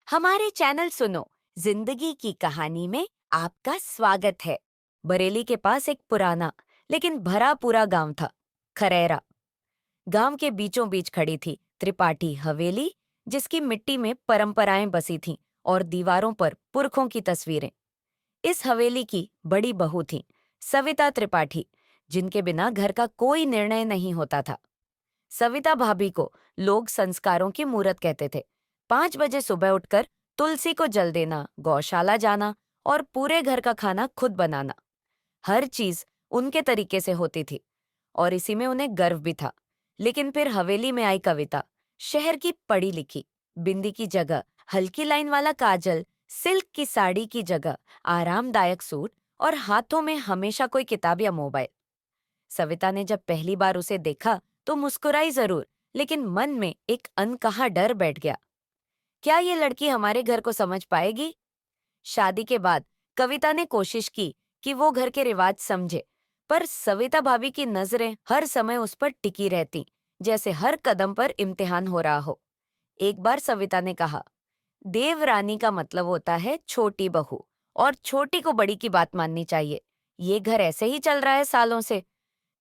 हमारे चैनल सुनो जिंदगी की कहानी में आपका स्वागत है। बरेली के पास एक पुराना लेकिन भरा पूरा गांव था, खरेरा। गांव के बीचों बीच खड़ी थी त्रिपाठी हवेली, जिसकी मिट्टी में परंपराएं बसी थीं और दीवारों पर पुरखों की तस्वीरें। इस हवेली की बड़ी बहू थी सविता त्रिपाठी, जिनके बिना घर का कोई निर्णय नहीं होता था। सविता भाभी को लोग संस्कारों की मूरत कहते थे। 5 बजे सुबह उठकर तुलसी को जल देना, गौशाला जाना और पूरे घर का खाना खुद बनाना, हर चीज उनके तरीके से होती थी और इसी में उन्हें गर्व भी था। लेकिन फिर हवेली में आई कविता, शहर की पढ़ी लिखी, बिंदी की जगह हल्की लाइन वाला काजल, सिल्क की साड़ी की जगह आरामदायक सूट और हाथों में हमेशा कोई किताब या मोबाइल। सविता ने जब पहली बार उसे देखा तो मुस्कुराई जरूर, लेकिन मन में एक अनकहा डर बैठ गया। क्या ये लड़की हमारे घर को समझ पाएगी? शादी के बाद कविता ने कोशिश की कि वो घर के रिवाज समझे, पर सविता भाभी की नजरें हर समय उस पर टिकी रहती, जैसे हर कदम पर इम्तिहान हो रहा हो। एक बार सविता ने कहा, देवरानी का मतलब होता है छोटी बहू, और छोटी को बड़ी की बात माननी चाहिए। ये घर ऐसे ही चल रहा है सालों से।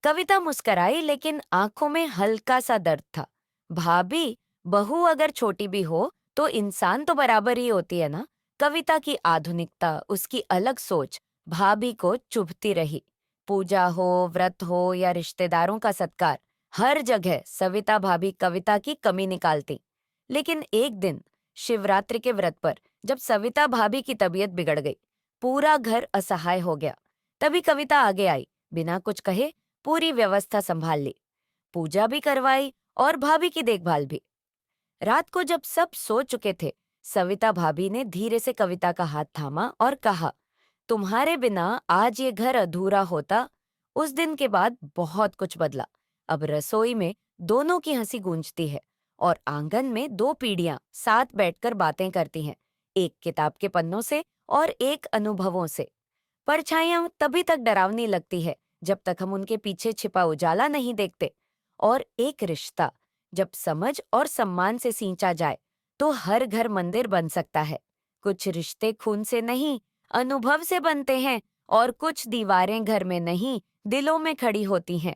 कविता मुस्कराई, लेकिन आंखों में हल्का सा दर्द था। भाभी, बहू अगर छोटी भी हो तो इंसान तो बराबर ही होती है ना। कविता की आधुनिकता, उसकी अलग सोच भाभी को चुभती रही। पूजा हो, व्रत हो या रिश्तेदारों का सत्कार, हर जगह सविता भाभी कविता की कमी निकालती। लेकिन एक दिन शिवरात्रि के व्रत पर जब सविता भाभी की तबीयत बिगड़ गई, पूरा घर असहाय हो गया। तभी कविता आगे आई, बिना कुछ कहे पूरी व्यवस्था संभाल ली, पूजा भी करवाई और भाभी की देखभाल भी। रात को जब सब सो चुके थे, सविता भाभी ने धीरे से कविता का हाथ थामा और कहा, तुम्हारे बिना आज ये घर अधूरा होता। उस दिन के बाद बहुत कुछ बदला। अब रसोई में दोनों की हंसी गूंजती है और आंगन में दो पीढ़ियां साथ बैठकर बातें करती हैं, एक किताब के पन्नों से और एक अनुभवों से। परछाइयां तभी तक डरावनी लगती है जब तक हम उनके पीछे छिपा उजाला नहीं देखते। और एक रिश्ता जब समझ और सम्मान से सींचा जाए तो हर घर मंदिर बन सकता है। कुछ रिश्ते खून से नहीं, अनुभव से बनते हैं, और कुछ दीवारें घर में नहीं, दिलों में खड़ी होती हैं।